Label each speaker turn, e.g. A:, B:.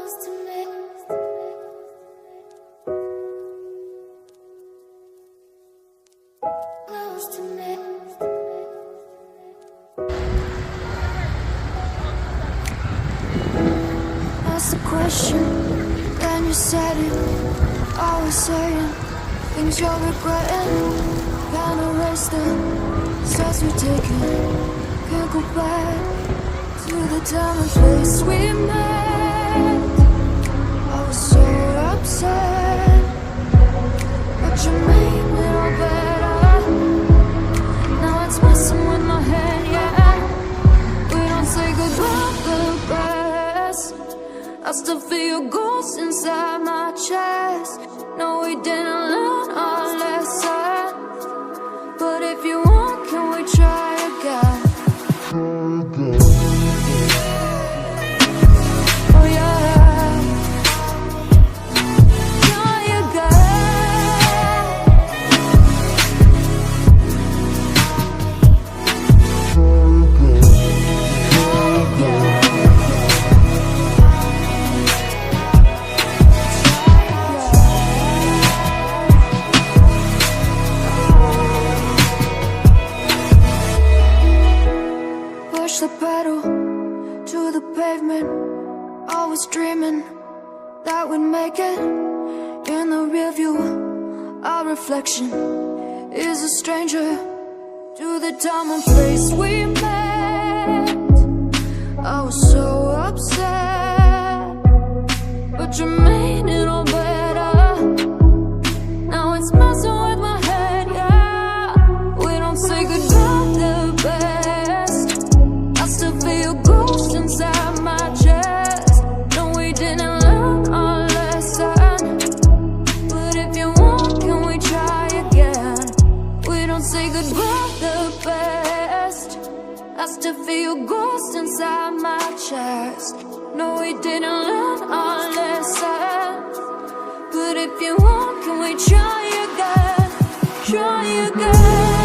A: Ask the question, then you said it. Always saying things you're regretting. Can't erase the steps we're taking. Can't go back to the time and place we met. I was so upset, but you made it all better. Now it's messing with my head, yeah. We don't say goodbye the best. I still feel your ghost inside my chest. No, we didn't learn our lesson, but if you want, can we try again? Oh yeah, try again. Push the pedal to the pavement. Always dreaming that we'd make it. In the rear view, our reflection is a stranger to the time and place we met. I was so upset, but you made it all better. Now it's messing with my head, yeah. We don't say goodbye the best. I still feel your ghost inside my chest. No, we didn't learn our lesson, but if you want, can we try again? We don't say goodbye the best. I still feel your ghost inside my chest. No, we didn't learn our lesson, but if you want, can we try again? Try again.